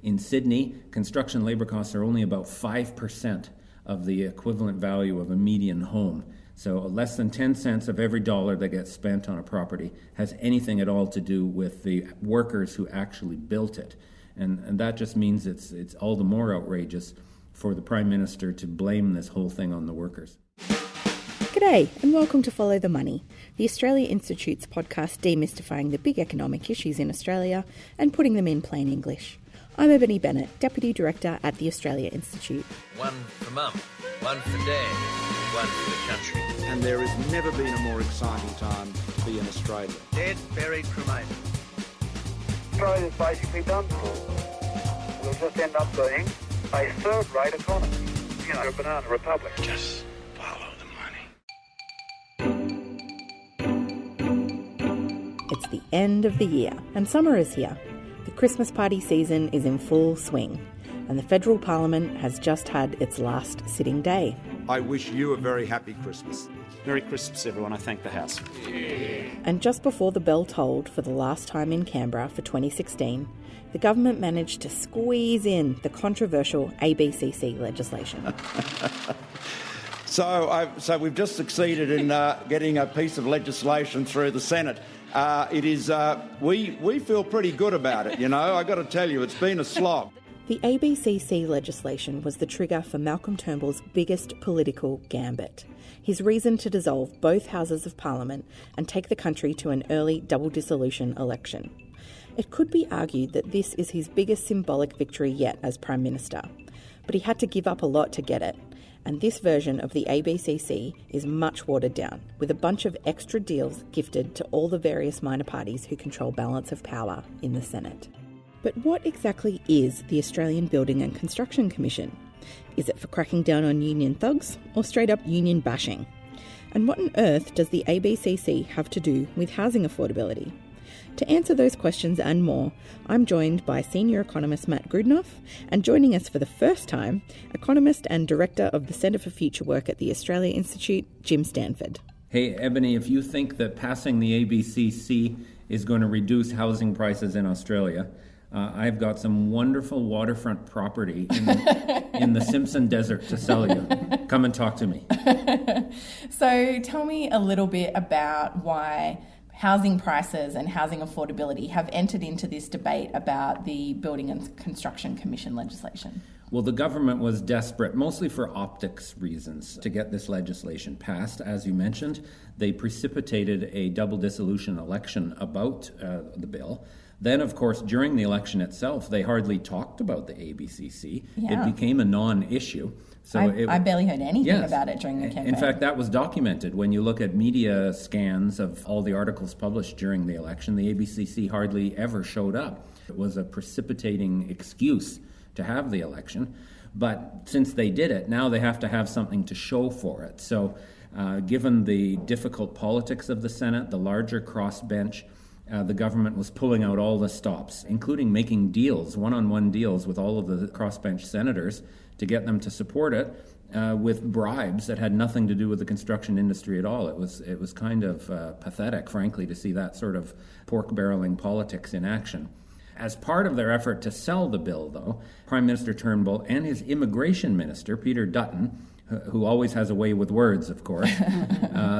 In Sydney, construction labor costs are only about 5% of the equivalent value of a median home. So less than 10 cents of every dollar that gets spent on a property has anything at all to do with the workers who actually built it. And that just means it's all the more outrageous for the Prime Minister to blame this whole thing on the workers. G'day and welcome to Follow the Money, the Australia Institute's podcast demystifying the big economic issues in Australia and putting them in plain English. I'm Ebony Bennett, Deputy Director at the Australia Institute. One for Mum, one for Dad, one for the country. And there has never been a more exciting time to be in Australia. Dead, buried, cremated. Australia's basically done for. We'll just end up being a third-rate economy. You know, a banana republic. Just follow the money. It's the end of the year and summer is here. The Christmas party season is in full swing and the Federal Parliament has just had its last sitting day. I wish you a very happy Christmas. Merry Christmas, everyone. I thank the House. And just before the bell tolled for the last time in Canberra for 2016, the government managed to squeeze in the controversial ABCC legislation. So we've just succeeded in getting a piece of legislation through the Senate. We feel pretty good about it, you know. I got to tell you, it's been a slog. The ABCC legislation was the trigger for Malcolm Turnbull's biggest political gambit, his reason to dissolve both houses of Parliament and take the country to an early double dissolution election. It could be argued that this is his biggest symbolic victory yet as Prime Minister, but he had to give up a lot to get it, and this version of the ABCC is much watered down, with a bunch of extra deals gifted to all the various minor parties who control balance of power in the Senate. But what exactly is the Australian Building and Construction Commission? Is it for cracking down on union thugs or straight up union bashing? And what on earth does the ABCC have to do with housing affordability? To answer those questions and more, I'm joined by senior economist Matt Grudnoff, and joining us for the first time, economist and director of the Centre for Future Work at the Australia Institute, Jim Stanford. Hey, Ebony, if you think that passing the ABCC is going to reduce housing prices in Australia, I've got some wonderful waterfront property in the Simpson Desert to sell you. Come and talk to me. So tell me a little bit about why housing prices and housing affordability have entered into this debate about the Building and Construction Commission legislation. Well, the government was desperate, mostly for optics reasons, to get this legislation passed. As you mentioned, they precipitated a double dissolution election about the bill. Then, of course, during the election itself, they hardly talked about the ABCC. Yeah. It became a non-issue. So I barely heard anything about it during the campaign. In fact, that was documented. When you look at media scans of all the articles published during the election, the ABCC hardly ever showed up. It was a precipitating excuse to have the election. But since they did it, now they have to have something to show for it. So given the difficult politics of the Senate, the larger crossbench, the government was pulling out all the stops, including making deals, one-on-one deals with all of the crossbench senators to get them to support it with bribes that had nothing to do with the construction industry at all. It was kind of pathetic, frankly, to see that sort of pork-barreling politics in action. As part of their effort to sell the bill, though, Prime Minister Turnbull and his immigration minister, Peter Dutton, who always has a way with words, of course,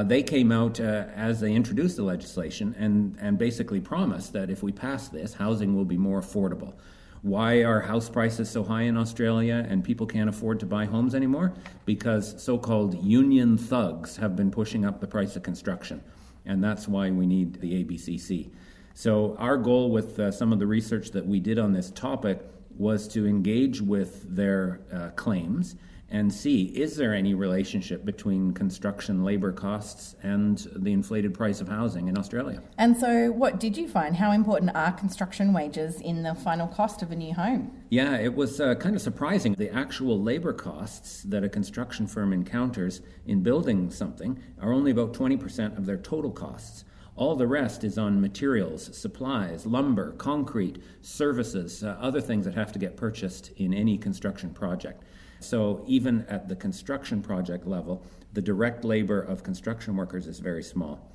they came out as they introduced the legislation and basically promised that if we pass this, housing will be more affordable. Why are house prices so high in Australia and people can't afford to buy homes anymore? Because so-called union thugs have been pushing up the price of construction, and that's why we need the ABCC. So our goal with some of the research that we did on this topic was to engage with their claims and see, is there any relationship between construction labor costs and the inflated price of housing in Australia? And so what did you find? How important are construction wages in the final cost of a new home? Yeah, it was kind of surprising. The actual labor costs that a construction firm encounters in building something are only about 20% of their total costs. All the rest is on materials, supplies, lumber, concrete, services, other things that have to get purchased in any construction project. So even at the construction project level, the direct labor of construction workers is very small.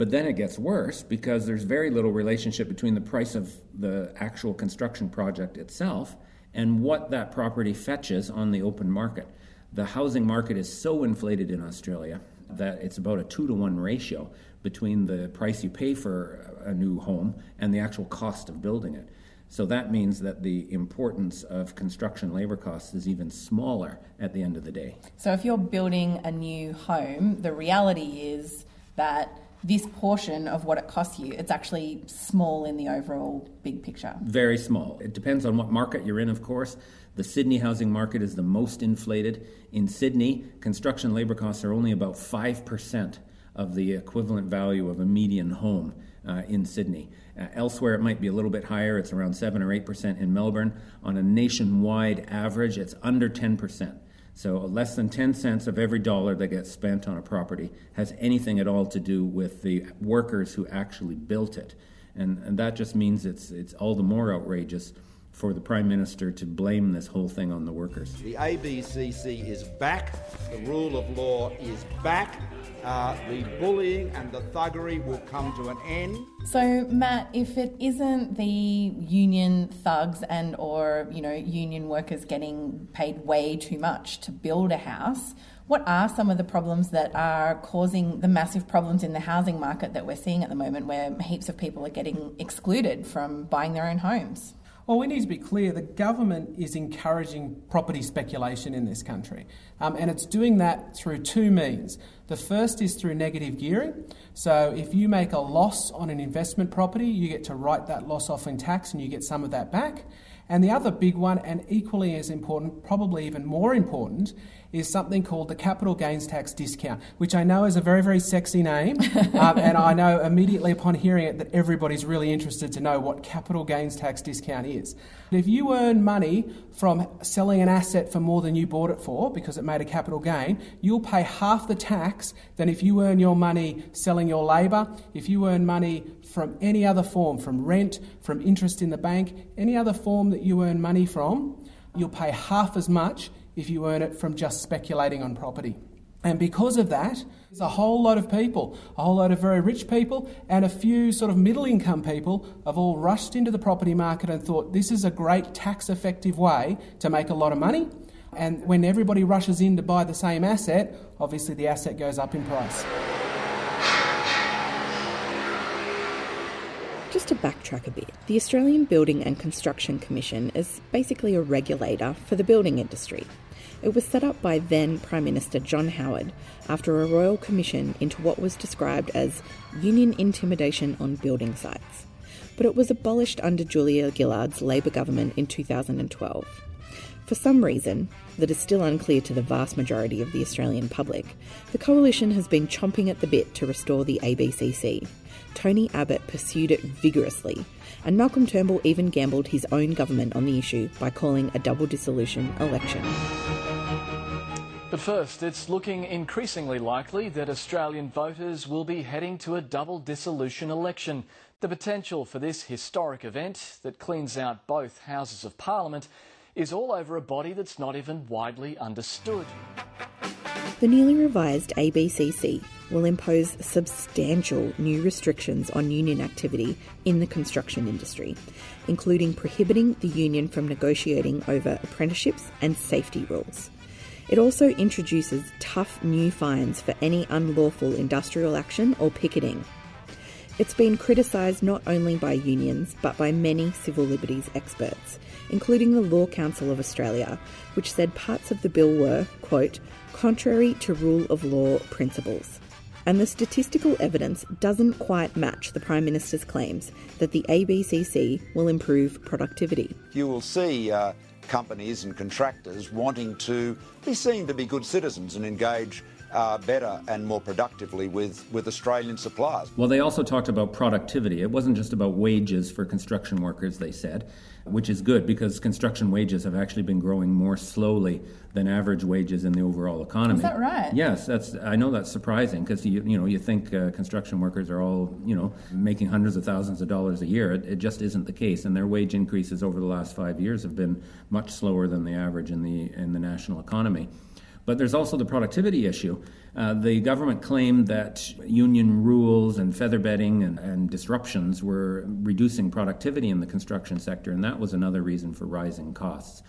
But then it gets worse because there's very little relationship between the price of the actual construction project itself and what that property fetches on the open market. The housing market is so inflated in Australia that it's about a 2-to-1 ratio between the price you pay for a new home and the actual cost of building it. So that means that the importance of construction labor costs is even smaller at the end of the day. So if you're building a new home, the reality is that this portion of what it costs you, it's actually small in the overall big picture. Very small. It depends on what market you're in, of course. The Sydney housing market is the most inflated. In Sydney, construction labor costs are only about 5% of the equivalent value of a median home in Sydney. Elsewhere, it might be a little bit higher. It's around 7 or 8% in Melbourne. On a nationwide average, it's under 10%. So less than 10 cents of every dollar that gets spent on a property has anything at all to do with the workers who actually built it. And that just means it's all the more outrageous for the Prime Minister to blame this whole thing on the workers. The ABCC is back. The rule of law is back. The bullying and the thuggery will come to an end. So, Matt, if it isn't the union thugs and or, union workers getting paid way too much to build a house, what are some of the problems that are causing the massive problems in the housing market that we're seeing at the moment where heaps of people are getting excluded from buying their own homes? Well, we need to be clear, the government is encouraging property speculation in this country, and it's doing that through two means. The first is through negative gearing. So if you make a loss on an investment property, you get to write that loss off in tax and you get some of that back. And the other big one, and equally as important, probably even more important, is something called the capital gains tax discount, which I know is a very, very sexy name. And I know immediately upon hearing it that everybody's really interested to know what capital gains tax discount is. If you earn money from selling an asset for more than you bought it for because it made a capital gain, you'll pay half the tax than if you earn your money selling your labour, if you earn money from any other form, from rent, from interest in the bank, any other form that you earn money from, you'll pay half as much if you earn it from just speculating on property. And because of that, there's a whole lot of people, a whole lot of very rich people and a few sort of middle income people have all rushed into the property market and thought this is a great tax effective way to make a lot of money. And when everybody rushes in to buy the same asset, obviously the asset goes up in price. Just to backtrack a bit, the Australian Building and Construction Commission is basically a regulator for the building industry. It was set up by then Prime Minister John Howard after a royal commission into what was described as union intimidation on building sites. But it was abolished under Julia Gillard's Labor government in 2012. For some reason that is still unclear to the vast majority of the Australian public, the coalition has been chomping at the bit to restore the ABCC. Tony Abbott pursued it vigorously, and Malcolm Turnbull even gambled his own government on the issue by calling a double dissolution election. But first, it's looking increasingly likely that Australian voters will be heading to a double dissolution election. The potential for this historic event that cleans out both houses of Parliament is all over a body that's not even widely understood. The newly revised ABCC will impose substantial new restrictions on union activity in the construction industry, including prohibiting the union from negotiating over apprenticeships and safety rules. It also introduces tough new fines for any unlawful industrial action or picketing. It's been criticised not only by unions but by many civil liberties experts, including the Law Council of Australia, which said parts of the bill were, quote, contrary to rule of law principles. And the statistical evidence doesn't quite match the Prime Minister's claims that the ABCC will improve productivity. You will see companies and contractors wanting to be seen to be good citizens and engage better and more productively with Australian suppliers. Well, they also talked about productivity. It wasn't just about wages for construction workers, they said, which is good because construction wages have actually been growing more slowly than average wages in the overall economy. Is that right? Yes, I know that's surprising because you think construction workers are all making hundreds of thousands of dollars a year. It just isn't the case, and their wage increases over the last 5 years have been much slower than the average in the national economy. But there's also the productivity issue. The government claimed that union rules and featherbedding and disruptions were reducing productivity in the construction sector, and that was another reason for rising costs.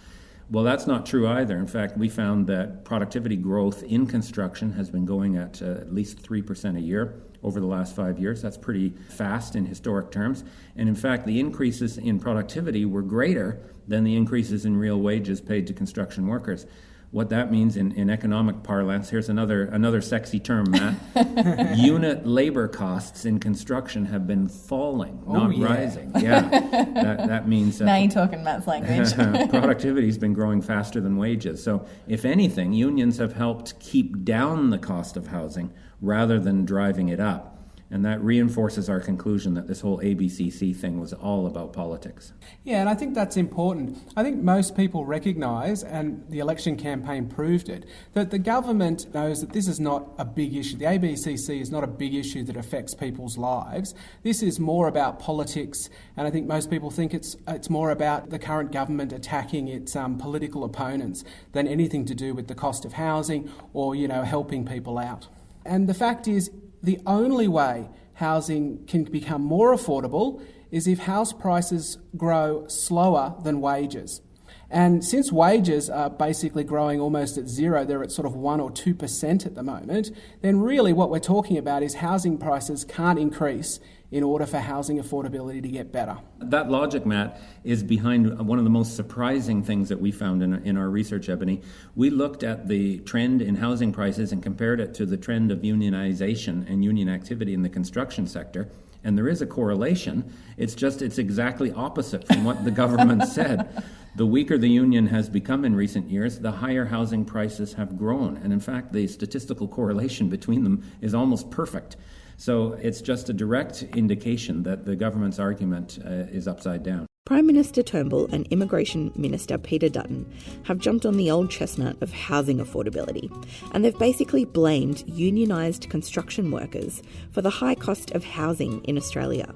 Well, that's not true either. In fact, we found that productivity growth in construction has been going at least 3% a year over the last 5 years. That's pretty fast in historic terms. And in fact, the increases in productivity were greater than the increases in real wages paid to construction workers. What that means in economic parlance, here's another sexy term, Matt. Unit labor costs in construction have been falling, not rising. Yeah, that means... now you're talking Matt's language. Productivity has been growing faster than wages. So if anything, unions have helped keep down the cost of housing rather than driving it up. And that reinforces our conclusion that this whole ABCC thing was all about politics. Yeah, and I think that's important. I think most people recognise, and the election campaign proved it, that the government knows that this is not a big issue. The ABCC is not a big issue that affects people's lives. This is more about politics, and I think most people think it's more about the current government attacking its political opponents than anything to do with the cost of housing or, helping people out. And the fact is, the only way housing can become more affordable is if house prices grow slower than wages. And since wages are basically growing almost at zero, they're at sort of 1 or 2% at the moment, then really what we're talking about is housing prices can't increase in order for housing affordability to get better. That logic, Matt, is behind one of the most surprising things that we found in our research, Ebony. We looked at the trend in housing prices and compared it to the trend of unionization and union activity in the construction sector. And there is a correlation. It's exactly opposite from what the government said. The weaker the union has become in recent years, the higher housing prices have grown. And in fact, the statistical correlation between them is almost perfect. So it's just a direct indication that the government's argument is upside down. Prime Minister Turnbull and Immigration Minister Peter Dutton have jumped on the old chestnut of housing affordability, and they've basically blamed unionised construction workers for the high cost of housing in Australia.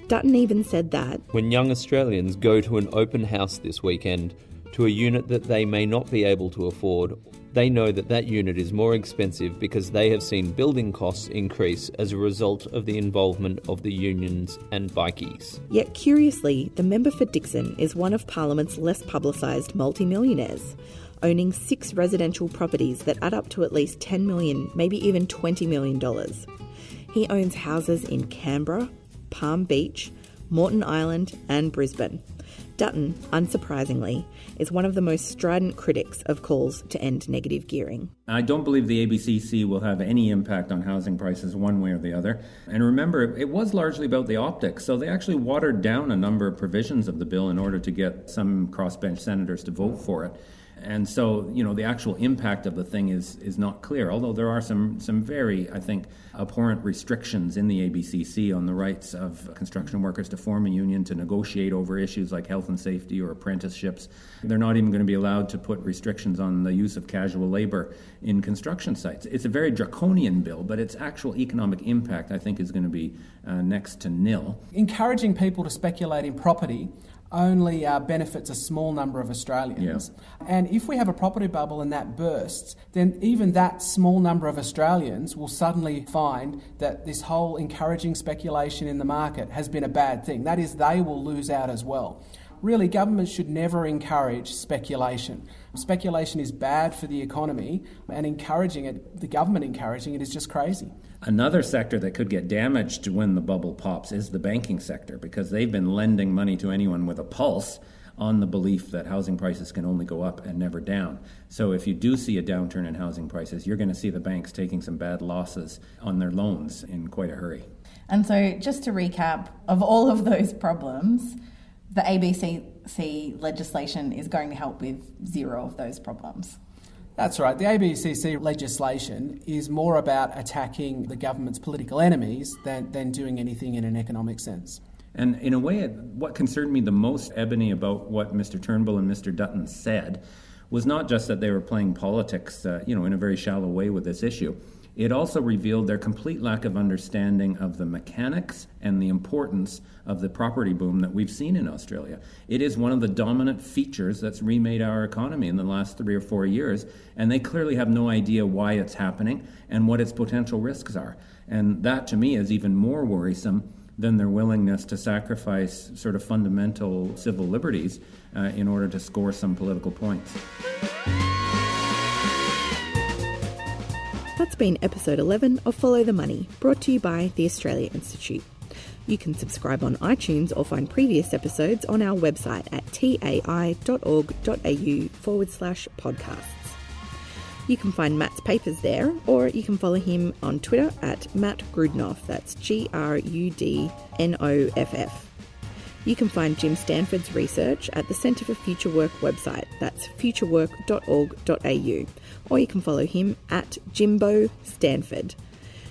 Dutton even said that when young Australians go to an open house this weekend to a unit that they may not be able to afford, they know that unit is more expensive because they have seen building costs increase as a result of the involvement of the unions and bikies. Yet curiously, the member for Dixon is one of Parliament's less publicised multimillionaires, owning 6 residential properties that add up to at least $10 million, maybe even $20 million. He owns houses in Canberra, Palm Beach, Moreton Island and Brisbane. Dutton, unsurprisingly, is one of the most strident critics of calls to end negative gearing. I don't believe the ABCC will have any impact on housing prices one way or the other. And remember, it was largely about the optics, so they actually watered down a number of provisions of the bill in order to get some crossbench senators to vote for it. And so, the actual impact of the thing is not clear, although there are some very, I think, abhorrent restrictions in the ABCC on the rights of construction workers to form a union, to negotiate over issues like health and safety or apprenticeships. They're not even going to be allowed to put restrictions on the use of casual labor in construction sites. It's a very draconian bill, but its actual economic impact, I think, is going to be next to nil. Encouraging people to speculate in property only benefits a small number of Australians. Yeah. And if we have a property bubble and that bursts, then even that small number of Australians will suddenly find that this whole encouraging speculation in the market has been a bad thing. That is, they will lose out as well. Really, governments should never encourage speculation. Speculation is bad for the economy, and the government encouraging it is just crazy. Another sector that could get damaged when the bubble pops is the banking sector, because they've been lending money to anyone with a pulse on the belief that housing prices can only go up and never down. So if you do see a downturn in housing prices, you're going to see the banks taking some bad losses on their loans in quite a hurry. And so just to recap, of all of those problems, the ABCC legislation is going to help with 0 of those problems. That's right. The ABCC legislation is more about attacking the government's political enemies than doing anything in an economic sense. And in a way, what concerned me the most, Ebony, about what Mr. Turnbull and Mr. Dutton said was not just that they were playing politics, in a very shallow way with this issue. it also revealed their complete lack of understanding of the mechanics and the importance of the property boom that we've seen in Australia. It is one of the dominant features that's remade our economy in the last 3 or 4 years, and they clearly have no idea why it's happening and what its potential risks are. And that, to me, is even more worrisome than their willingness to sacrifice sort of fundamental civil liberties in order to score some political points. That's been episode 11 of Follow the Money, brought to you by the Australia Institute. You can subscribe on iTunes or find previous episodes on our website at tai.org.au/podcasts. You can find Matt's papers there, or you can follow him on Twitter at Matt Grudnoff, that's GRUDNOFF. You can find Jim Stanford's research at the Centre for Future Work website, that's futurework.org.au, or you can follow him at Jimbo Stanford.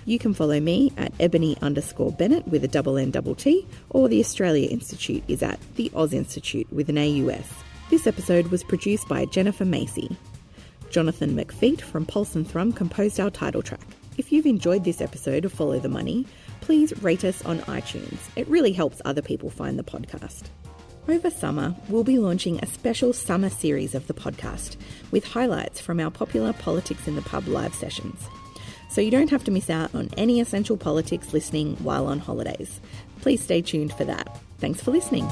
You can follow me at Ebony_Bennett with a NNT, or the Australia Institute is at the Oz Institute with an AUS. This episode was produced by Jennifer Macy. Jonathan McFeet from Pulse and Thrum composed our title track. If you've enjoyed this episode of Follow the Money, please rate us on iTunes. It really helps other people find the podcast. Over summer, we'll be launching a special summer series of the podcast with highlights from our popular Politics in the Pub live sessions. So you don't have to miss out on any essential politics listening while on holidays. Please stay tuned for that. Thanks for listening.